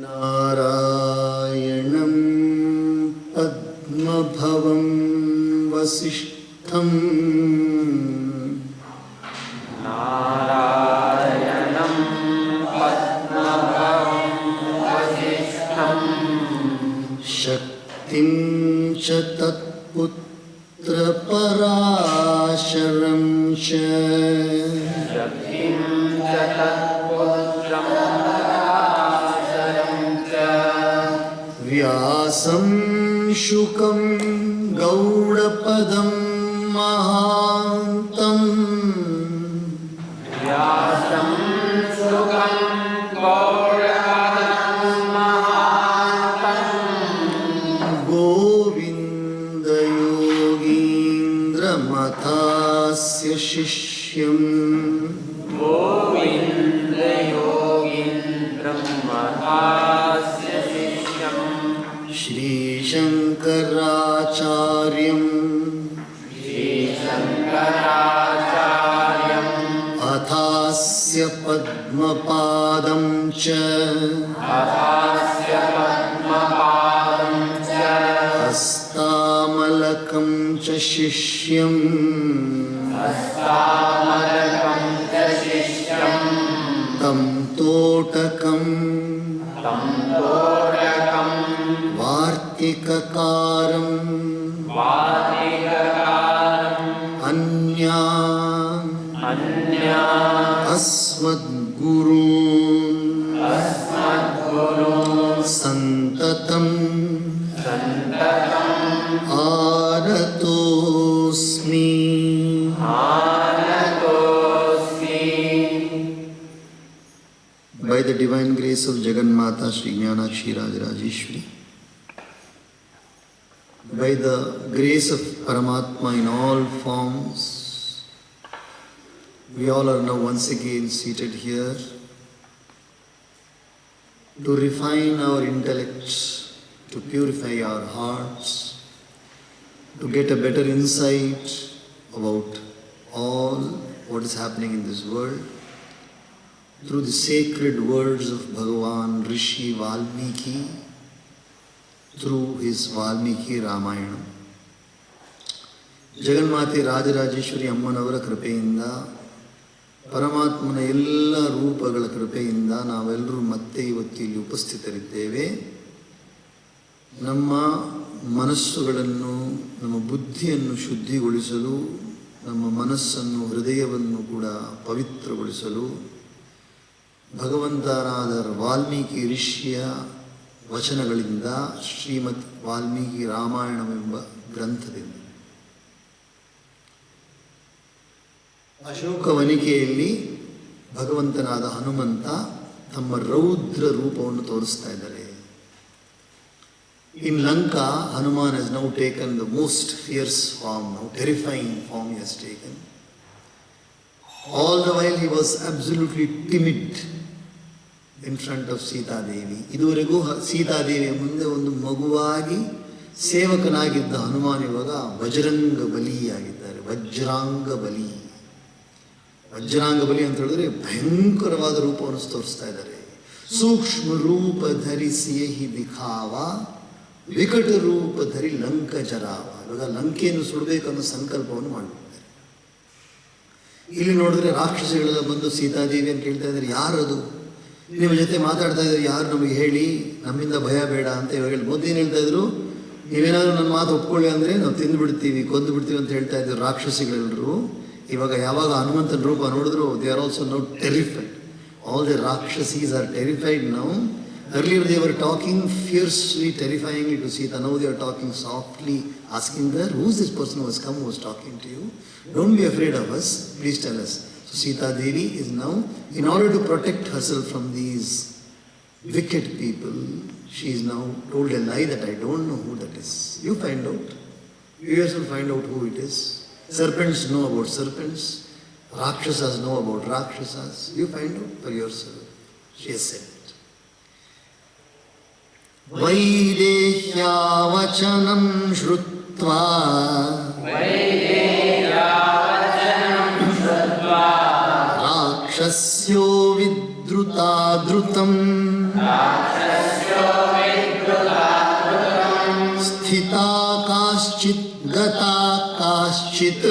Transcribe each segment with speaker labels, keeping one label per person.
Speaker 1: नारायणं पद्मभवं वसिष्ठं
Speaker 2: नारायणं पद्मभवं वसिष्ठं
Speaker 1: शक्तिं च तत्पुत्रपराशरं च
Speaker 2: शक्तिं च तत्पुत्रं पराशरं च
Speaker 1: व्यासं शुकं गौडपदं महान्तम्
Speaker 2: व्यासं शुकं गौडपदं महान्तम्
Speaker 1: गोविन्दयोगीन्द्रमथास्य शिष्यम्
Speaker 2: गोविन्दयोगीन्द्रमथास्य शिष्यं
Speaker 1: श्रीशङ्कराचार्यम्
Speaker 2: श्रीशङ्कराचार्यम्
Speaker 1: अथास्य पद्मपादं च
Speaker 2: अथास्य पद्मपादं च
Speaker 1: हस्तामलकं च शिष्यम्
Speaker 2: हस्तामलकं च शिष्यं
Speaker 1: तं तोटकं
Speaker 2: तं तोटकं
Speaker 1: वार्तिककारं
Speaker 2: वार्तिककारम्
Speaker 1: अन्यान् अस्मद्गुरून्
Speaker 2: अस्मद्गुरून्
Speaker 1: सन्ततं
Speaker 2: सन्ततम्
Speaker 1: आरतोऽस्मि।
Speaker 2: आनतोऽस्मि।
Speaker 1: By the divine grace of Jagannatha Sri Jnanakshi Rajarajeshwari, by the grace of Paramatma in all forms, we all are now once again seated here to refine our intellects, to purify our hearts, to get a better insight about all what is happening in this world through the sacred words of Bhagavan Rishi Valmiki, through his Valmiki Ramayana. ಜಗನ್ಮಾತೆ ರಾಜರಾಜೇಶ್ವರಿ ಅಮ್ಮನವರ ಕೃಪೆಯಿಂದ, ಪರಮಾತ್ಮನ ಎಲ್ಲ ರೂಪಗಳ ಕೃಪೆಯಿಂದ ನಾವೆಲ್ಲರೂ ಮತ್ತೆ ಇವತ್ತು ಇಲ್ಲಿ ಉಪಸ್ಥಿತರಿದ್ದೇವೆ. ನಮ್ಮ ಮನಸ್ಸುಗಳನ್ನು, ನಮ್ಮ ಬುದ್ಧಿಯನ್ನು ಶುದ್ಧಿಗೊಳಿಸಲು, ನಮ್ಮ ಮನಸ್ಸನ್ನು, ಹೃದಯವನ್ನು ಕೂಡ ಪವಿತ್ರಗೊಳಿಸಲು ಭಗವಂತನಾದ ವಾಲ್ಮೀಕಿ ಋಷಿಯ ವಚನಗಳಿಂದ, ಶ್ರೀಮದ್ ವಾಲ್ಮೀಕಿ ರಾಮಾಯಣವೆಂಬ ಗ್ರಂಥದಿಂದ, ಅಶೋಕ ವನಿಕೆಯಲ್ಲಿ ಭಗವಂತನಾದ ಹನುಮಂತ ತಮ್ಮ ರೌದ್ರ ರೂಪವನ್ನು ತೋರಿಸ್ತಾ ಇದ್ದಾರೆ. In Lanka, Hanuman has now taken the most fierce form, now terrifying form he has taken. All the while he was absolutely timid in front of Sita Devi. ಇದುವರೆಗೂ ಸೀತಾ ದೇವಿಯ ಮುಂದೆ ಒಂದು ಮಗುವಾಗಿ ಸೇವಕನಾಗಿದ್ದ ಹನುಮಾನ್ ಇವಾಗ ವಜ್ರಂಗ ಬಲಿಯಾಗಿದ್ದಾರೆ. ವಜ್ರಾಂಗ ಬಲಿ ಅಂತ ಹೇಳಿದ್ರೆ ಭಯಂಕರವಾದ ರೂಪವನ್ನು ತೋರಿಸ್ತಾ ಇದ್ದಾರೆ. ಸೂಕ್ಷ್ಮ ರೂಪ ಧರಿಸಿಯೇ ಹಿ ದಿಖಾವ, ವಿಕಟ ರೂಪ ಧರಿ ಲಂಕ ಜರಾವ. ಇವಾಗ ಲಂಕೆಯನ್ನು ಸುಡಬೇಕನ್ನೋ ಸಂಕಲ್ಪವನ್ನು ಮಾಡಿಬಿಡ್ತಾರೆ. ಇಲ್ಲಿ ನೋಡಿದ್ರೆ ರಾಕ್ಷಸಗಳೆಲ್ಲ ಬಂದು ಸೀತಾದೇವಿಯನ್ನು ಕೇಳ್ತಾ ಇದ್ದಾರೆ, ಯಾರದು ನಿಮ್ಮ ಜೊತೆ ಮಾತಾಡ್ತಾ ಇದ್ದಾರೆ, ಯಾರು ನಮಗೆ ಹೇಳಿ, ನಮ್ಮಿಂದ ಭಯ ಬೇಡ ಅಂತ ಇವಾಗ ಮೊದಲೇನು ಹೇಳ್ತಾ ಇದ್ರು, ನೀವೇನಾದ್ರೂ ನನ್ನ ಮಾತು ಒಪ್ಕೊಳ್ಳಿ ಅಂದರೆ ನಾವು ತಿಂದು ಬಿಡ್ತೀವಿ, ಕೊಂದು ಬಿಡ್ತೀವಿ ಅಂತ ಹೇಳ್ತಾ ಇದ್ರು ರಾಕ್ಷಸಿಗಳೆಲ್ಲರೂ. ಇವಾಗ ಯಾವಾಗ ಹನುಮಂತನ ರೂಪ ನೋಡಿದ್ರು, they are also now terrified. All the rakshasis are terrified now. Earlier they were talking fiercely, terrifyingly to Sita. Now they are talking softly, asking her, who is this person who has come, who is talking to you? Don't be afraid of us, please tell us. So Sita Devi is now, in order to protect herself from these wicked people, she is now told a lie that I don't know who that is. You find out. You yourself find out who it is. Serpents know about serpents. Rakshasas know about Rakshasas. You find out for yourself. She has said. वैदेह्यावचनं श्रुत्वा राक्षस्यो विद्रुता द्रुतम् स्थिता काश्चित् गता काश्चित्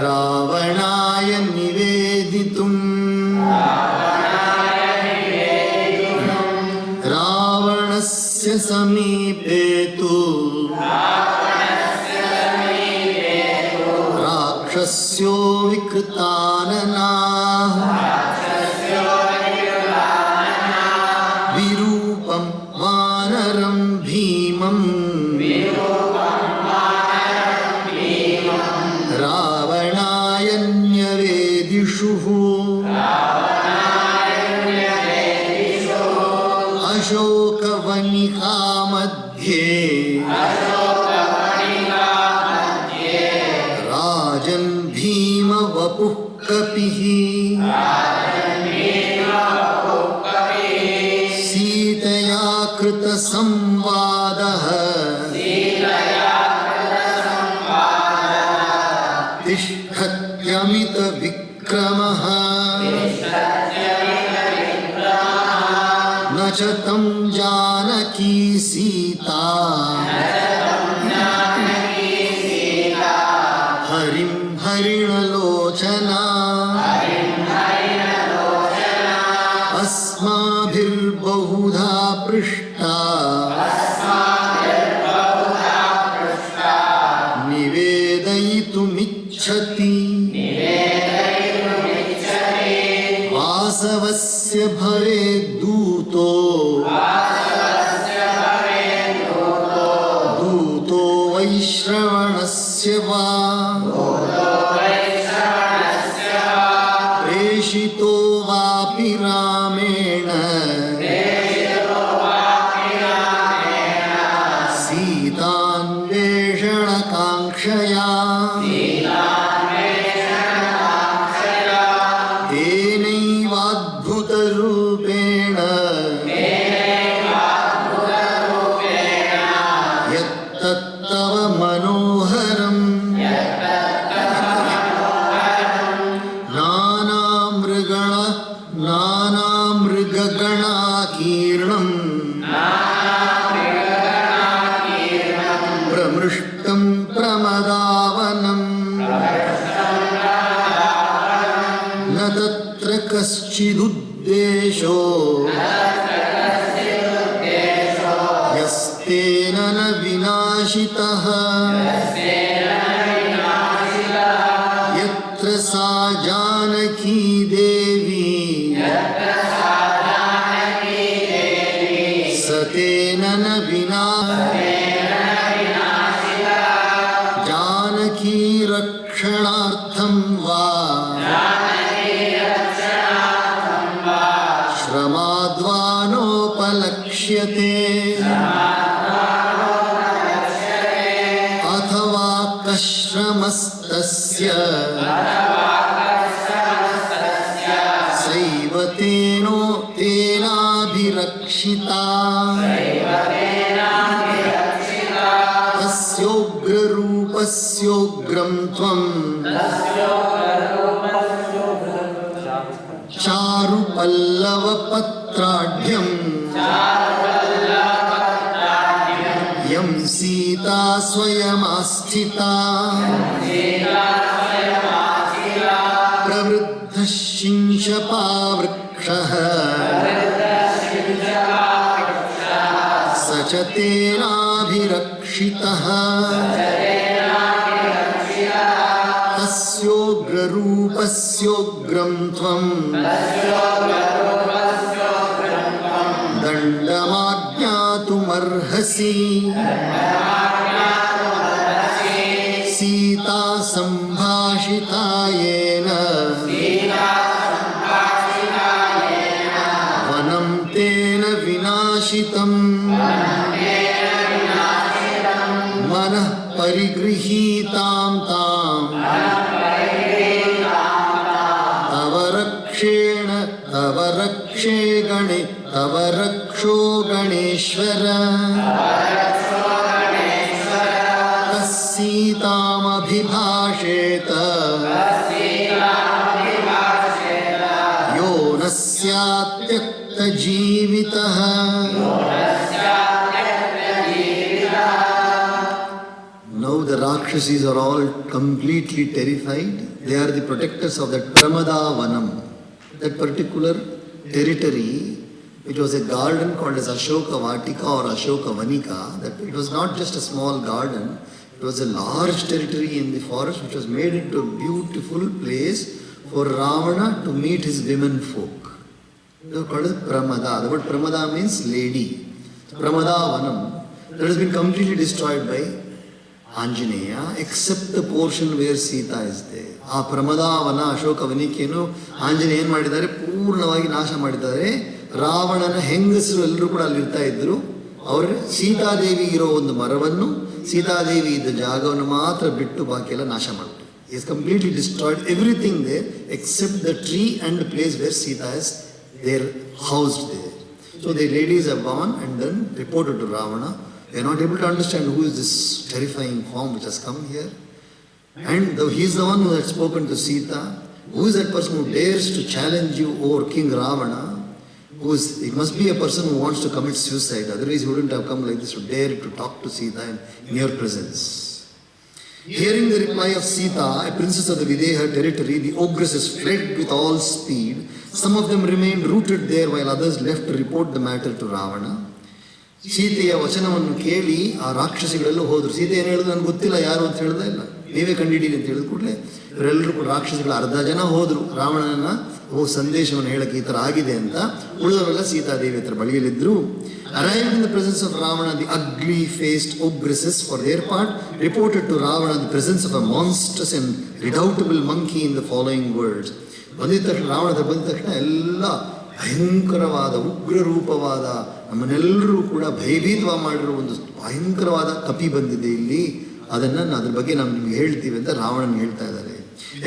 Speaker 1: रावणाय निवेदितुम् रावणस्य समीपे तु राक्षस्यो विकृताननाः विरूपं वानरं भीमम् रावणाय न्यवेदिषुः अशोकवनिका मध्ये राजन् भीमवपुः कपिः सीतया कृतसंवादः तिष्ठत्यमितविक्रमः न च तं जानकी सीता हरिं हरिणलोचना अस्माभिर्बहुधा पृष्टा निवेदयितुमिच्छति वासवस्य भवेद्दूतो दूतो वैश्रवणस्य वा प्रेषितो वापि रामेण सीतान्वेषणकाङ्क्षया तेनैवाद्भुतरूपेण यत्तत्तव मनोहरम् नानामृगगणाकीर्णम् प्रमृष्टं प्रमदावनम् न तत्र कश्चिदुद्देशो यस्तेन न विनाशितः यत्र सा जानकी देवी सतेन न विना जानकी रक्षणार्थं वा श्रमाद्वानोपलक्ष्यते अथवा कश्रमस्तस्य सैव तेनाभिरक्षिता तस्योग्ररूपस्योग्रं त्वम् चारुपल्लवपत्राढ्यम् यं सीता स्वयमास्थिता प्रवृद्धः शिंशपावृक्षः स च तेनाभिरक्षितः तस्योग्ररूपस्योग्रं त्वम् दण्डमाज्ञातुमर्हसि सीता सम्भाषिता येन वनं तेन विनाशितम् मनः परिगृहीतां ताम् तव रक्षो गणेश्वर तस्सीतामभिभाषेत यो न स्यात् ತ್ಯಕ್ತ ಜೀವಿತಃ. Now the Rakshasis are all completely terrified. They are the protectors of that Pramadavanam. That particular territory, which was a garden called as Ashoka Vatika or Ashoka Vanika, that it was not just a small garden, it was a large territory in the forest which was made into a beautiful place for Ravana to meet his women folk. They were called as Pramada. The word Pramada means lady. Pramadavanam, that has been completely destroyed by Anjaneya, except the portion where Sita is there. ಆ ಪ್ರಮದಾವನ ಅಶೋಕ ವನಿಕೆಯನ್ನು ಆಂಜನೇಯ ಏನು ಮಾಡಿದ್ದಾರೆ, ಪೂರ್ಣವಾಗಿ ನಾಶ ಮಾಡಿದ್ದಾರೆ. ರಾವಣನ ಹೆಂಗಸರು ಎಲ್ಲರೂ ಕೂಡ ಅಲ್ಲಿರ್ತಾ ಇದ್ರು. ಅವರು ಸೀತಾದೇವಿ ಇರೋ ಒಂದು ಮರವನ್ನು, ಸೀತಾದೇವಿ ಇದ್ದ ಜಾಗವನ್ನು ಮಾತ್ರ ಬಿಟ್ಟು ಬಾಕಿ ಎಲ್ಲ ನಾಶ ಮಾಡಿದ್ರು. He has completely destroyed everything there except the tree and the place where Sita is there housed there. So the ladies have gone and then reported to Ravana. They are not able to understand who is this terrifying form which has come here. And he is the one who had spoken to Sita. Who is that person who dares to challenge you over King Ravana? It must be a person who wants to commit suicide. Otherwise he wouldn't have come like this to dare to talk to Sita in your presence. Hearing the reply of Sita, a princess of the Videha territory, the ogresses fled with all speed. Some of them remained rooted there while others left to report the matter to Ravana. ಸೀತೆಯ ವಚನವನ್ನು ಕೇಳಿ ಆ ರಾಕ್ಷಸಿಗಳೆಲ್ಲ ಹೋದ್ರು. ಸೀತೆ ಏನು ಹೇಳಿದ್ರು ನನಗೆ ಗೊತ್ತಿಲ್ಲ ಯಾರು ಅಂತ ಹೇಳ್ದ ಇಲ್ಲ, ನೀವೇ ಕಂಡಿಡೀರಿ ಅಂತ ಹೇಳಿದ ಕೂಡಲೇ ಇವರೆಲ್ಲರೂ ಕೂಡ ರಾಕ್ಷಸಿಗಳು ಅರ್ಧ ಜನ ಹೋದ್ರು ರಾವಣನ ಸಂದೇಶವನ್ನು ಹೇಳಕ್ಕೆ ಈ ಥರ ಆಗಿದೆ ಅಂತ. ಉಳಿದವರೆಲ್ಲ ಸೀತಾದೇವಿ ಹತ್ರ ಬಳಿಯಲಿದ್ರು. Arrived in the presence of Ravana, the ugly-faced ogresses, for their part, reported to Ravana the presence of a monstrous and redoubtable monkey in the following words. ಬಂದಿದ ತಕ್ಷಣ ರಾವಣ ಹತ್ರ ಬಂದ ತಕ್ಷಣ ಎಲ್ಲ ಭಯಂಕರವಾದ ಉಗ್ರ ರೂಪವಾದ, ನಮ್ಮನ್ನೆಲ್ಲರೂ ಕೂಡ ಭಯಭೀತ ಮಾಡಿರೋ ಒಂದು ಭಯಂಕರವಾದ ಕಪಿ ಬಂದಿದೆ ಇಲ್ಲಿ, ಅದನ್ನು ಅದ್ರ ಬಗ್ಗೆ ನಾವು ನಿಮ್ಗೆ ಹೇಳ್ತೀವಿ ಅಂತ ರಾವಣನ್ ಹೇಳ್ತಾ ಇದ್ದಾರೆ.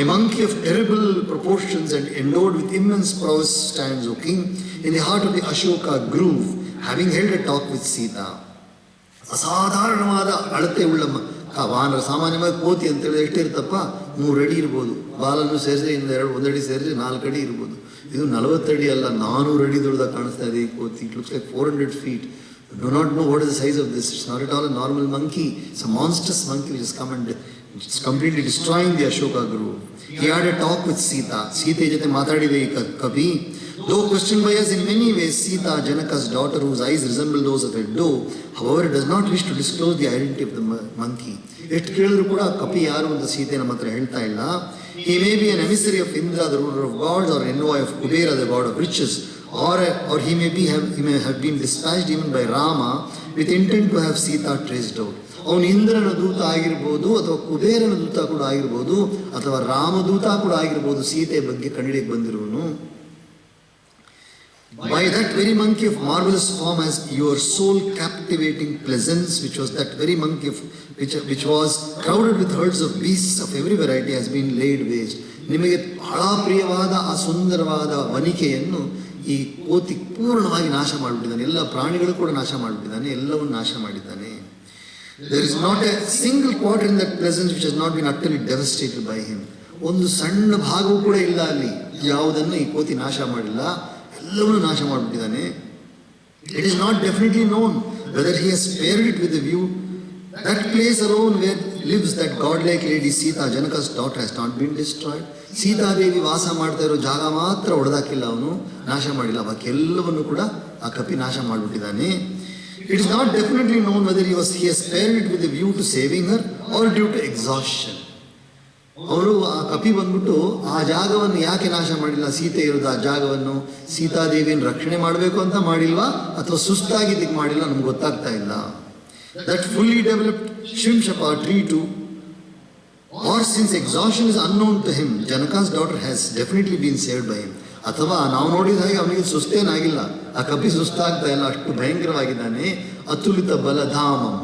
Speaker 1: A monkey of terrible proportions and endowed with immense prowess stands, O king, in the heart of the Ashoka grove, having held a talk with Sita. ಅಸಾಧಾರಣವಾದ ಅಳತೆ ಉಳ್ಳ ವಾನರ. ಸಾಮಾನ್ಯವಾಗಿ ಕೋತಿ ಅಂತೇಳಿ ಎಷ್ಟಿರ್ತಪ್ಪ, 3 ಅಡಿ ಇರ್ಬೋದು, ಬಾಲನ್ನು ಸೇರಿಸಿ 1 ಅಡಿ ಸೇರಿಸಿ 4 ಅಡಿ ಇರ್ಬೋದು. ಇದು 40 ಅಡಿ ಅಲ್ಲ, 400 ಅಡಿ ದೊಡ್ಡದಾಗ ಕಾಣಿಸ್ತಾ ಇದೆ ಈ ಕೋತಿ. It looks like 400 feet. You do not know what is the size of this. It's not at all a normal monkey. It's a monstrous monkey which has come and it's completely destroying the Ashoka grove. He had a talk with Sita. Sita ಜೊತೆ ಮಾತಾಡಿದೆ ಈ ಕವಿ. Though questioned by us in many ways, Sita, Janaka's daughter, whose eyes resemble those of a doe, however, does not wish to disclose the identity of the monkey. ಎಷ್ಟು ಕೇಳಿದ್ರು ಕೂಡ ಕಪಿ ಯಾರು ಅಂತ ಸೀತೆ ನಮ್ಮ ಹತ್ರ ಹೇಳ್ತಾ ಇಲ್ಲ. He may be an emissary of Indra, the ruler of gods, or an envoy of Kubera, the god of riches, or he may have been dispatched even by Rama with intent to have Sita traced out. ಅವನು ಇಂದ್ರನ ದೂತ ಆಗಿರ್ಬೋದು, ಅಥವಾ ಕುಬೇರನ ದೂತ ಕೂಡ ಆಗಿರ್ಬೋದು, ಅಥವಾ ರಾಮದೂತ ಕೂಡ ಆಗಿರ್ಬೋದು, ಸೀತೆ ಬಗ್ಗೆ ಕಂಡಿಡಿಗೆ ಬಂದಿರುವನು. By that very monkey of marvelous form has your soul captivating presence, which was that very monkey which was crowded with herds of beasts of every variety, has been laid waste. ನಿಮಗೆ ಬಹಳ ಪ್ರಿಯವಾದ ಆ ಸುಂದರವಾದ ವನಿಕೆಯನ್ನು ಈ ಕೋತಿ ಪೂರ್ಣವಾಗಿ ನಾಶ ಮಾಡಿಬಿಟ್ಟಿದ್ದಾನೆ. ಎಲ್ಲ ಪ್ರಾಣಿಗಳು ಕೂಡ ನಾಶ ಮಾಡಿಬಿಟ್ಟಿದ್ದಾನೆ, ಎಲ್ಲವನ್ನು ನಾಶ ಮಾಡಿದ್ದಾನೆ. There is not a single quarter in that presence which has not been utterly devastated by him. ಒಂದು ಸಣ್ಣ ಭಾಗವೂ ಕೂಡ ಇಲ್ಲ ಅಲ್ಲಿ ಯಾವುದನ್ನು ಈ ಕೋತಿ ನಾಶ ಮಾಡಿಲ್ಲ, ಎಲ್ಲವನ್ನೂ ನಾಶ ಮಾಡಿಬಿಟ್ಟಿದ್ದಾನೆ. It is not definitely known whether he has spared it with a view. That place alone where lives that godlike lady Sita, Janaka's daughter, has not been destroyed. Sitadevi ವಾಸ ಮಾಡ್ತಾ ಇರೋ ಜಾಗ ಮಾತ್ರ ಹೊಡೆದಾಕಿಲ್ಲ, ಅವನು ನಾಶ ಮಾಡಿಲ್ಲ, ಬಾಕಿ ಎಲ್ಲವನ್ನು ಕೂಡ ಆ ಕಪಿ ನಾಶ ಮಾಡಿಬಿಟ್ಟಿದ್ದಾನೆ. It is not definitely known whether he has spared it with a view to saving her or due to exhaustion. ಅವರು ಆ ಕಪಿ ಬಂದ್ಬಿಟ್ಟು ಆ ಜಾಗವನ್ನು ಯಾಕೆ ನಾಶ ಮಾಡಿಲ್ಲ, ಸೀತೆ ಇರೋದು ಆ ಜಾಗವನ್ನು ಸೀತಾದೇವಿಯನ್ನು ರಕ್ಷಣೆ ಮಾಡಬೇಕು ಅಂತ ಮಾಡಿಲ್ವಾ, ಅಥವಾ ಸುಸ್ತಾಗಿದ್ದಕ್ಕೆ ಮಾಡಿಲ್ಲ, ನಮ್ಗೆ ಗೊತ್ತಾಗ್ತಾ ಇಲ್ಲ. That fully developed Shimshapa tree too, or since exhaustion is unknown to him, Janaka's daughter has definitely been saved by him. ಅಥವಾ ನಾವು ನೋಡಿದ ಹಾಗೆ ಅವನಿಗೆ ಸುಸ್ತೇನಾಗಿಲ್ಲ, ಆ ಕಪಿ ಸುಸ್ತಾಗ್ತಾ ಇಲ್ಲ, ಅಷ್ಟು ಭಯಂಕರವಾಗಿದ್ದಾನೆ. ಅತುಲಿತ ಬಲಧಾಮಂ,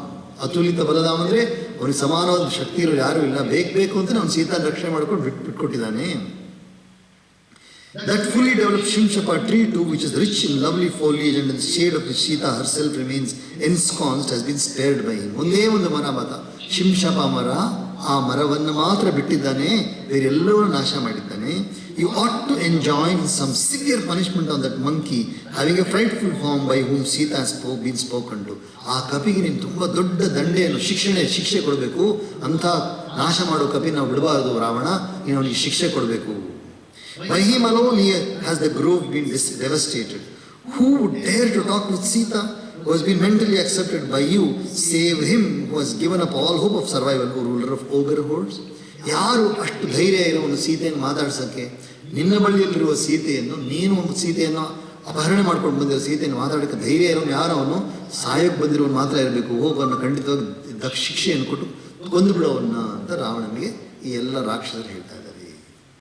Speaker 1: ಅತುಲಿತ ಬಲಧಾಮ ಅಂದರೆ ಅವನಿಗೆ ಸಮಾನವಾದ ಶಕ್ತಿ ಇರೋರು ಯಾರೂ ಇಲ್ಲ, ಬೇಕು ಅಂತ ನಾವು ಸೀತಾ ರಕ್ಷಣೆ ಮಾಡ್ಕೊಂಡು ಬಿಟ್ಕೊಟ್ಟಿದ್ದಾನೆ. That fully developed Shimshapa tree too, which is rich in lovely foliage and in the shade of which Sita herself remains ensconced, has been spared by him. ಒಂದೇ ಒಂದು ಮರ ಮಾತ್ರ, ಶಿಂಶಪ ಮರ, ಆ ಮರವನ್ನು ಮಾತ್ರ ಬಿಟ್ಟಿದ್ದಾನೆ, ಬೇರೆಲ್ಲವನ್ನೂ ನಾಶ ಮಾಡಿದ್ದಾನೆ. you ought to enjoin some severe punishment on that monkey having a frightful form by whom Sita has been spoken to. ಆ ಕಪಿಗೆ ನೀನು ತುಂಬ ದೊಡ್ಡ ದಂಡೆಯನ್ನು ಶಿಕ್ಷೆ ಕೊಡಬೇಕು. ಅಂಥ ನಾಶ ಮಾಡೋ ಕಪಿ ನಾವು ಬಿಡಬಾರದು ರಾವಣ, ನೀನು ಅವನಿಗೆ ಶಿಕ್ಷೆ ಕೊಡಬೇಕು. By him alone has the grove been devastated. Who would dare to talk with Sita, who has been mentally accepted by you, save him who has given up all hope of survival, O ruler of ogre hordes? ಯಾರು ಅಷ್ಟು ಧೈರ್ಯ ಇರೋ ಒಂದು ಸೀತೆಯನ್ನು ಮಾತಾಡ್ಸೋಕ್ಕೆ? ನಿನ್ನ ಬಳಿಯಲ್ಲಿರುವ ಸೀತೆಯನ್ನು, ನೀನು ಒಂದು ಸೀತೆಯನ್ನು ಅಪಹರಣೆ ಮಾಡ್ಕೊಂಡು ಬಂದಿರೋ ಸೀತೆಯನ್ನು ಮಾತಾಡೋಕ್ಕೆ ಧೈರ್ಯ ಇರೋನು ಯಾರು? ಅವನು ಸಾಯಕ್ಕೆ ಬಂದಿರೋನು ಮಾತ್ರ ಇರಬೇಕು. ಹೋಗೋನ್ನ ಖಂಡಿತವಾಗಿ ಶಿಕ್ಷೆಯನ್ನು ಕೊಟ್ಟು ಕೊಂದು ಬಿಡೋವನ್ನ ಅಂತ ರಾವಣನಿಗೆ ಈ ಎಲ್ಲ ರಾಕ್ಷಸರು ಹೇಳ್ತಾರೆ.